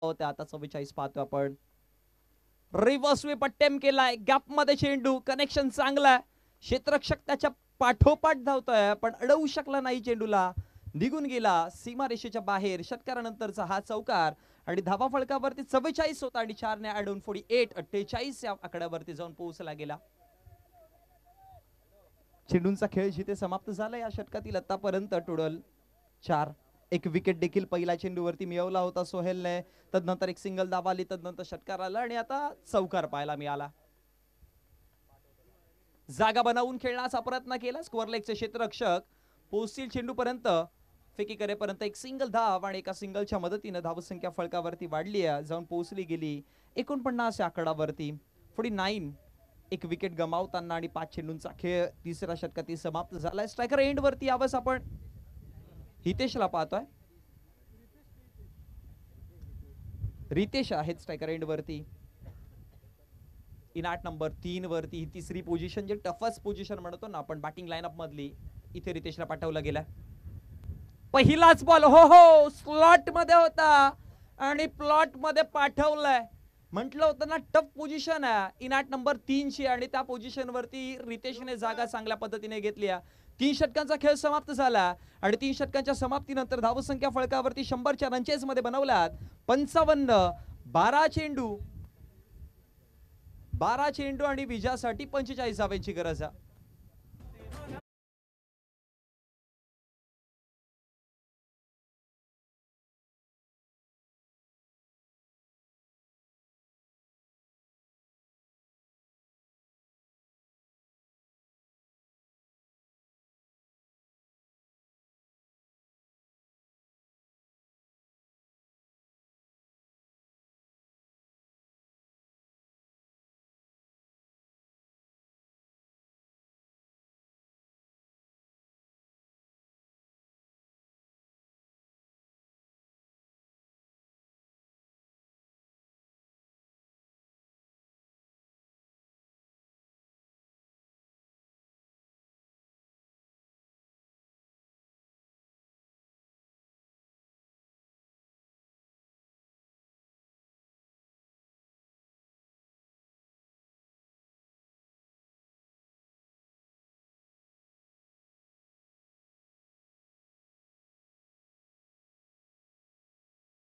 होते आता 44 पाहतो आपण. रिव्हर्स स्वीप अटेम्प्ट केलाय, गॅप मध्ये चेंडू, कनेक्शन चांगला, क्षेत्ररक्षक त्याच्या पाठोपाठ धावतोय पण अडवू शकला नाही चेंडूला, निघून गेला सीमारेषेच्या बाहेर. षटकारानंतरचा हा चौकार आणि धावा फलकावरती 44 होता आणि 4 ने ऍड होऊन 48 या आकड्यावरती जाऊन पोहोचला गेला. चेंडूंचा खेळ जिथे समाप्त झाला या षटकातील आतापर्यंत टोटल 4. एक विकेट देखील पहिल्या चेंडूवरती मिळवला होता सोहेलने, तदनंतर एक सिंगल धावा आली, तदनंतर षटकार आला आणि आता चौकार पाहायला मिळाला. जागा बनवून खेळण्याचा प्रयत्न केला, स्क्वेअर लेगचे क्षेत्ररक्षक पोहोचतील चेंडूपर्यंत, फेकी करेपर्यंत एक सिंगल धाव आणि एका सिंगलच्या मदतीने धावसंख्या फलकावरती वाढली आहे, जाऊन पोहोचली गेली 49 या आकडावरती. 49. एक विकेट गमावताना आणि 5 चेंडूंचा खेळ तिसऱ्या षटकातील समाप्त झालाय. स्ट्रायकर एंड वरती यावेळेस आपण हितेशला पाहतोय. रितेश आहेत स्ट्रायकर एंड वरती. इनाट नंबर 3 वरती ही तिसरी पोझिशन, जे टफस्ट पोझिशन म्हणतो ना आपण बॅटिंग लाईनअप मधली, इथे रितेशला पाठवलं गेलं. पहिलाच बॉल हो स्लॉट मध्ये होता आणि प्लॉट मध्ये पाठवलाय. म्हटलं होतं ना टफ पोझिशन आहे इनाट नंबर 3 ची आणि त्या पोझिशन वरती रितेशने जागा चांगल्या पद्धतीने घेतली. 3 षटकांचा खेळ समाप्त झाला आणि 3 षटकांच्या समाप्तीनंतर धावसंख्या फलकावरती 100च्या रनचेस मध्ये बनवल्यात 55. 12 चेंडू आणि विजयासाठी 45 धावांची गरज आहे.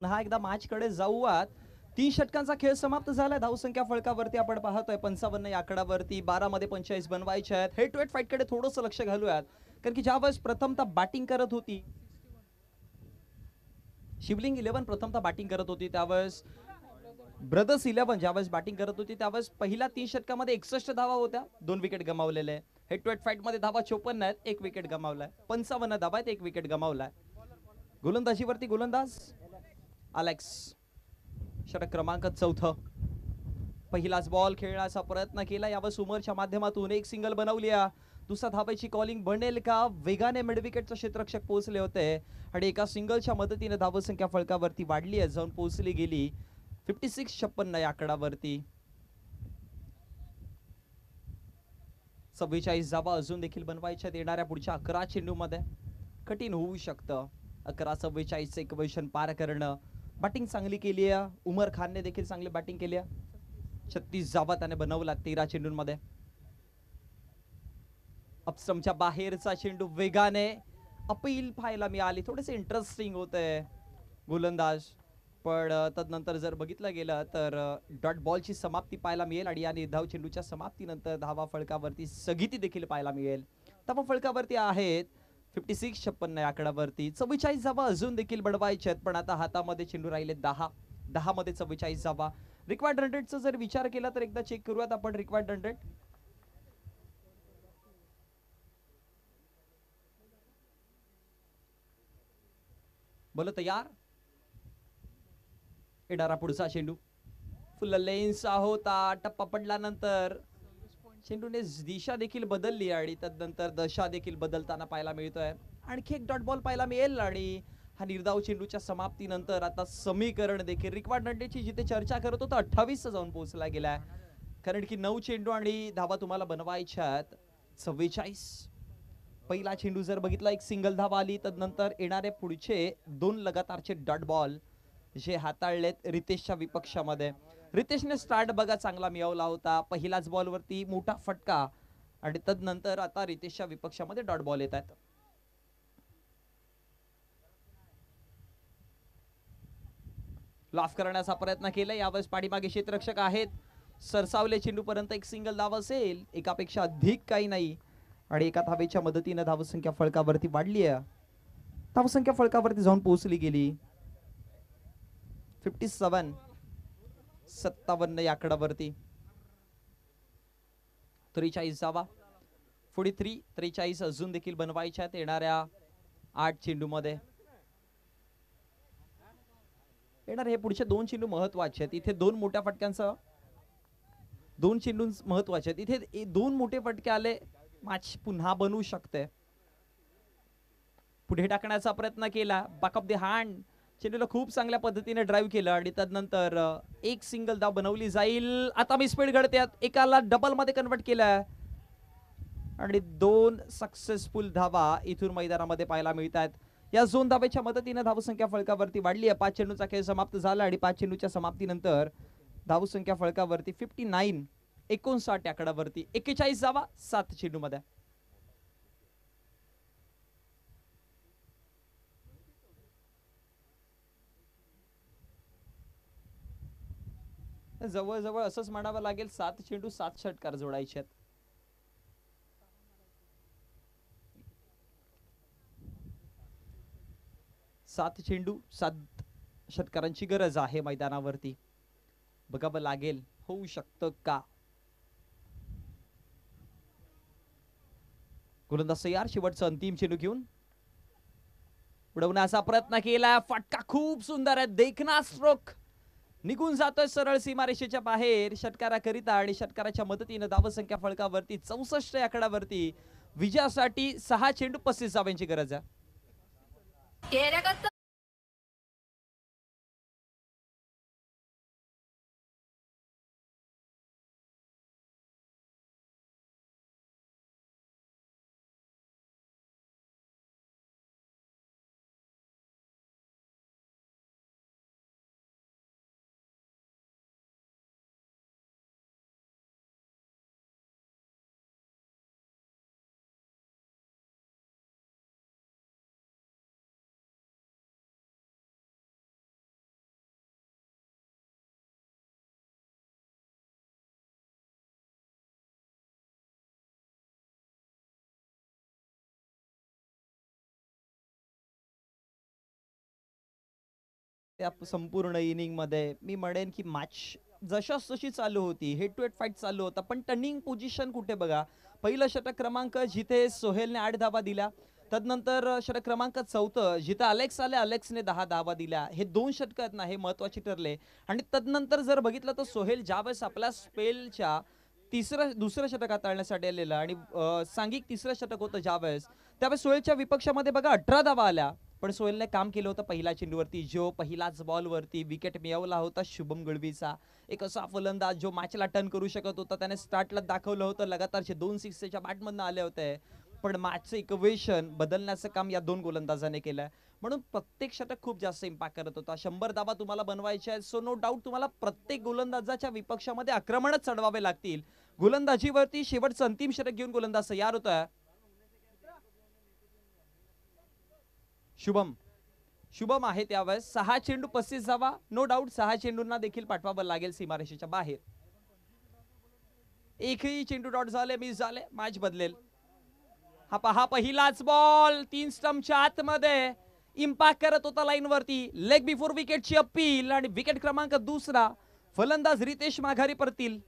पुन्हा एकदा मॅच कडे जाऊयात. 3 षटकांचा खेळ समाप्त झालाय. धावसंख्या फळकावरती आपण पाहतोय 55 या आकडावरती, 12 मध्ये 45 बनवायचे आहेत. हेड टू हेड फाईट कडे थोडंसं लक्ष घालूयात, कारण की ज्यावेळेस प्रथमतः बॅटिंग करत होती शिवलिंग 11, प्रथमतः बॅटिंग करत होती, त्यावेळेस ब्रदर्स 11 ज्यावेळेस बॅटिंग करत होती त्यावेळेस पहिल्या 3 षटकामध्ये 61 धावा होत्या, 2 विकेट गमावलेले. हेड टू हेड फाईट मध्ये धावा 54 आहेत, 1 विकेट गमावलाय. 55 धावा आहेत, 1 विकेट गमावलाय. गोलंदाजीवरती गोलंदाज अलेक्स, षटक क्रमांक 4. पहिलाच बॉल खेळण्याचा प्रयत्न केला, यावेळेस उमरच्या माध्यमातून एक सिंगल बनवली. दुसरा धावेची कॉलिंग बनेल का? वेगाने मिड विकेटचे क्षेत्ररक्षक पोहोचले होते आणि एका सिंगलच्या मदतीने धावसंख्या फळकावरती वाढली आहे, जाऊन पोहोचली गेली 56-56 या आकडावरती. 44 धावा अजून देखील बनवायच्यात येणाऱ्या पुढच्या 11 चेंडूमध्ये. कठीण होऊ शकतं 11-44 इक्वेशन पार करणं. बॅटिंग चांगली केली आहे, उमर खानने देखील चांगली बॅटिंग केली आहे. 36 धावा त्याने बनवला 13 चेंडूंमध्ये. अपस्टंपच्या बाहेरचा चेंडू वेगाने अपील पाहायला मिळाली, थोडेसे इंटरेस्टिंग होते गोलंदाज, पण तदनंतर जर बघितलं गेलं तर डॉट बॉलची समाप्ती पाहायला मिळेल आणि या निर्धाव चेंडूच्या समाप्तीनंतर धावा फळकावरती स्थगिती देखील पाहायला मिळेल. धावा फळकावरती आहेत 56-56 या आकडावरती. 44 धावा अजून देखील बनवायचे आहेत, पण आता हातामध्ये चेंडू राहिले 10 मध्ये 44 धावा. रिक्वायर्ड रन रेटचा जर विचार केला तर एकदा चेक करूयात आपण रिक्वायर्ड रन रेट. बोल तयार. येणारा पुढचा चेंडू फुल लेन्स होता, टप्पा पडल्यानंतर चेंडूने दिशा देखील बदलली आणि तदनंतर दशा देखील बदलताना पाहायला मिळतोय. आणखी एक डॉट बॉल पाहायला मिळेल आणि हा निर्धाव चेंडूच्या समाप्तीनंतर आता समीकरण देखील रिक्वायर्ड रन रेटची जिथे चर्चा करत होतो 28 जाऊन पोहोचला गेलाय, कारण की 9 चेंडू आणि धावा तुम्हाला बनवायच्या आहेत 44. पहिला चेंडू जर बघितला एक सिंगल धावा आली, तदनंतर येणारे पुढचे 2 लगातारचे डॉट बॉल जे हाताळलेत रितेशच्या विपक्षामध्ये. रितेशने स्टार्ट बघा चांगला मिळवला होता, पहिल्याच बॉल वरती मोठा फटका आणि तदनंतर आता रितेशच्या विपक्षामध्ये डॉट बॉल येत आहेत. लाफ करण्याचा प्रयत्न केला, यावेळेस पाठीमागे क्षेत्ररक्षक आहेत, सरसावले चेंडू पर्यंत एक सिंगल धाव असेल, एकापेक्षा अधिक काही नाही आणि एका धावेच्या मदतीने धावसंख्या फळकावरती वाढली आहे. धावसंख्या फळकावरती जाऊन पोहोचली गेली 57 या आकडावरती. 43 धावा 43 अजून देखील बनवायच्या आहेत येणाऱ्या 8 चेंडू मध्ये. येणार हे पुढचे 2 चेंडू महत्वाचे आहेत. इथे 2 मोठ्या फटक्यांचा 2 चेंडू महत्वाचे आहेत. इथे 2 मोठे फटके आले, मॅच पुन्हा बनवू शकते. पुढे टाकण्याचा प्रयत्न केला, बॅक ऑफ द हँड, चेंडूला खूप चांगल्या पद्धतीने ड्राईव्ह केलं आणि त्यानंतर एक सिंगल धाव बनवली जाईल. आता मी स्पीड घडते, एकाला डबल मध्ये कन्वर्ट केलाय आणि 2 सक्सेसफुल धावा इथून मैदानामध्ये पाहायला मिळत आहेत. या 2 धावेच्या मदतीने धावसंख्या फळकावरती वाढली आहे. 5 चेंडूचा खेळ समाप्त झाला आणि 5 चेंडूच्या समाप्तीनंतर धावसंख्या फळकावरती 59 आकडावरती 41 धावा 7 चेंडू मध्ये. जवळजवळ असंच म्हणावं लागेल 7 चेंडू 7 षटकार जोडायचे आहेत. सात चेंडू 7 षटकारांची गरज आहे मैदानावरती. बघावं लागेल होऊ शकतं का. गोलंदाज तयार, शेवटचा अंतिम चेंडू घेऊन उडवण्याचा प्रयत्न केला, फटका खूप सुंदर आहे, देखना स्ट्रोक निघून जातोय सरळ सीमारेषेच्या बाहेर षटकाराकरिता आणि षटकाराच्या मदतीने धावसंख्या फळकावरती 64 या आकडावरती विजयासाठी 6 चेंडू 35 धावांची गरज आहे. त्या संपूर्ण इनिंग मध्ये मी म्हणेन की मॅच जशाच तशी चालू होती, हेड टू हेड फाईट चालू होता, पण टर्निंग पोझिशन कुठे बघा. पहिलं षटक क्रमांक जिथे सोहेलने 8 धावा दिल्या, तदनंतर षटक क्रमांक 4 जिथे अलेक्स आले, अलेक्सने 10 धावा दिल्या. हे 2 षटक आहेत ना, हे महत्वाचे ठरले. आणि तदनंतर जर बघितलं तर सोहेल ज्यावेळेस आपल्या स्पेलच्या दुसरं षटक हाताळण्यासाठी आलेलं आणि सांघिक तिसरं षटक होतं ज्यावेळेस, त्यावेळेस सोहेलच्या विपक्षामध्ये बघा 18 धावा आल्या. पण सोहेलने काम केलं होतं पहिल्या चेंडूवरती, जो पहिलाच बॉलवरती विकेट मिळवला होता शुभम गळवीचा. एक असा फलंदाज जो मॅचला टर्न करू शकत होता. त्याने स्टार्टला दाखवलं होतं, लगातारचे 2 सिक्स त्याच्या बॅटमधनं आले होते. पण मॅचचं इक्वेशन बदलण्याचं काम या 2 गोलंदाजाने केलंय. म्हणून प्रत्येक षटक खूप जास्त इम्पॅक्ट करत होता. 100 धावा तुम्हाला बनवायच्या आहेत, सो नो डाऊट तुम्हाला प्रत्येक गोलंदाजाच्या विपक्षामध्ये आक्रमणच चढवावे लागतील. गोलंदाजीवरती शेवटचं अंतिम षटक घेऊन गोलंदाज तयार होतोय. शुभम आहे त्यावेळेस 6 चेंडू 35 धावा. नो डाऊट 6 चेंडूंना देखील पाठवावं लागेल सीमारेषेच्या बाहेर. एकही चेंडू डॉट झाले, मिस झाले, मॅच बदलेल. हा पहा पहिलाच बॉल 3 स्टंपच्या आतमध्ये इम्पॅक्ट करत होता लाईन वरती. लेग बिफोर विकेटची अपील आणि विकेट क्रमांक 2. फलंदाज रितेश माघारी परतील.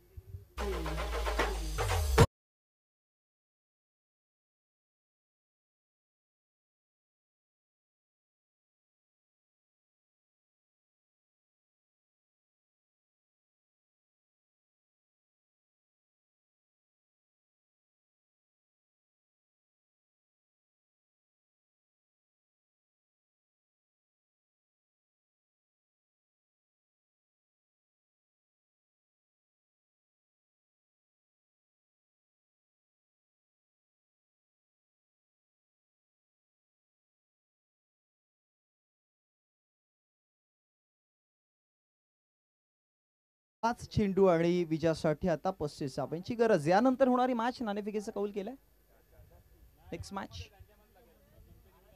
पाच चेंडू आणि विजयासाठी आता 35 धावांची गरज. यानंतर होणारी मॅच नाणेफेकीचं कौल केलंय. नेक्स्ट मॅच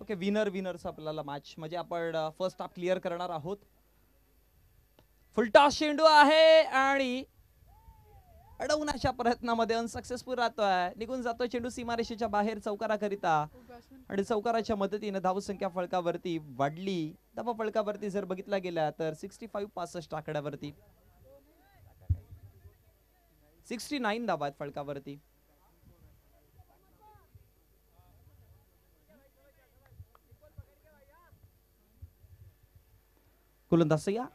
ओके, विनरचा आपल्याला मॅच म्हणजे आपण फर्स्ट हाफ क्लिअर करणार आहोत. फुलटॉस चेंडू आहे आणि अडवण्याच्या प्रयत्नामध्ये अनसक्सेसफुल राहतोय. निघून जातोय चेंडू सीमारेषेच्या बाहेर चौकाराकरिता. आणि चौकाराच्या मदतीने धावसंख्या फलकावरती वाढली. धावा फलकावरती जर बघितला गेला तर 65 आकड्यावरती 69 धावा आहेत फलकावरती. गोलंदाज या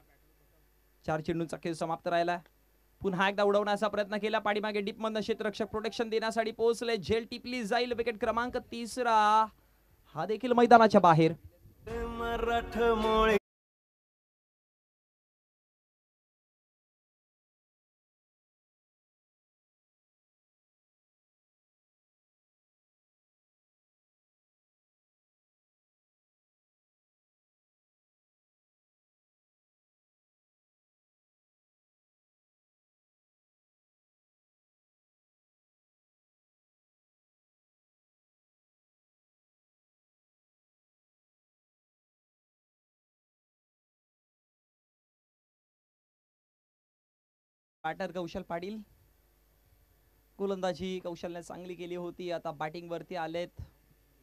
4 चेंडूंचा खेळ समाप्त राहिला. पुन्हा एकदा उडवण्याचा प्रयत्न केला. पाठीमागे डीप मधनं क्षेत्ररक्षक प्रोटेक्शन देण्यासाठी पोहोचले. झेल टिपली जाईल. विकेट क्रमांक 3 हा देखील मैदानाच्या बाहेर. मराठमोळे बॅटर कौशल पाटील. गोलंदाजी कौशलने चांगली केली होती. आता बॅटिंग वरती आलेत.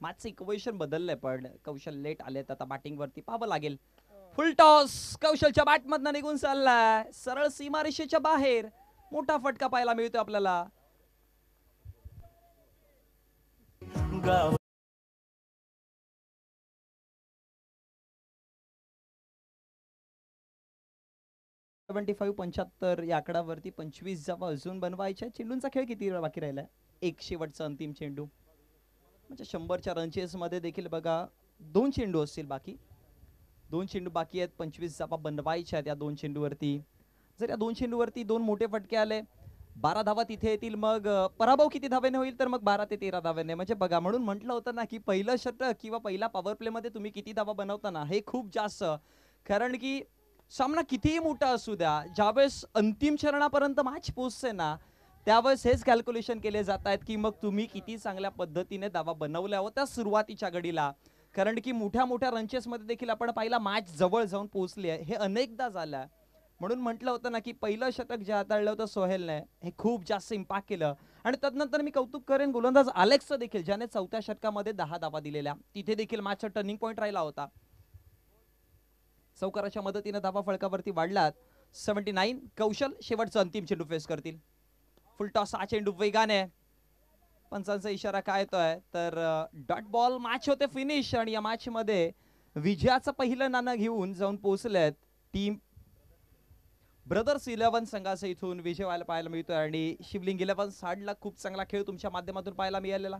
मॅचचं इक्वेशन बदललंय पण कौशल लेट आलेत. आता बॅटिंग वरती पाहावं लागेल. फुल टॉस कौशलच्या बॅट मधनं निघून चाललाय सरळ सीमारेषेच्या बाहेर. मोठा फटका पाहायला मिळतो आपल्याला. $75 75 या आकड्यावरती 25 धावा अजून बनवायच्या. चेंडूंचा खेळ किती बाकी राहिलाय? एक शेवटचा अंतिम चेंडू म्हणजे 100च्या रनचेस मध्ये देखील बघा 2 चेंडू असतील बाकी. 2 चेंडू बाकी आहेत. 25 धावा बनवायच्या आहेत या 2 चेंडूवरती. जर या 2 चेंडूवरती 2 मोठे फटके आले, 12 धावा तिथे येतील. मग पराभव किती धावेने होईल तर मग 12 ते 13 धावेने. म्हणजे बघा म्हणून म्हटलं होतं ना की पहिलं षटक किंवा पहिला पॉवर प्ले मध्ये तुम्ही किती धावा बनवता ना हे खूप जास्त. कारण की सामना कितीही मोठा असू द्या, ज्यावेळेस अंतिम चरणापर्यंत मॅच पोहोचते ना त्यावेळेस हेच कॅल्क्युलेशन केले जात आहेत की मग तुम्ही किती चांगल्या पद्धतीने धावा बनवल्या होत्या सुरुवातीच्या घडीला. कारण की मोठ्या मोठ्या रनचेस मध्ये देखील आपण पाहिला मॅच जवळ जाऊन पोहोचली आहे. हे अनेकदा झालं. म्हणून म्हटलं होतं ना की पहिलं षटक जे हाताळलं होतं सोहेलने हे खूप जास्त इम्पॅक्ट केलं. आणि तदनंतर मी कौतुक करेन गोलंदाज अलेक्सचं देखील, ज्याने 4थ्या षटकामध्ये 10 धावा दिलेल्या. तिथे देखील मॅचचा टर्निंग पॉईंट राहिला होता. चौकाराच्या मदतीने धावा फळकावरती वाढलात. 79. कौशल शेवटचा अंतिम चेंडू फेस करतील. फुल टॉस हा चेंडू वेगाने. पंचांचा इशारा काय येतोय तर डॉट बॉल मॅच होते फिनिश. आणि या मॅच मध्ये विजयाचं पहिलं नाणं घेऊन जाऊन पोहोचलेत टीम ब्रदर्स 11 संघाचा इथून विजय व्हायला पाहायला मिळतोय. आणि शिवलिंग 11 साडला खूप चांगला खेळ तुमच्या माध्यमातून पाहायला मिळालेला.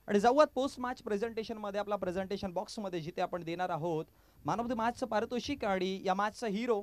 आणि जाऊयात पोस्ट मॅच प्रेझेंटेशन मध्ये. आपला प्रेझेंटेशन बॉक्स मध्ये जिथे आपण देणार आहोत मॅन ऑफ द मॅचचं पारितोषिक आणि या मॅचचा हिरो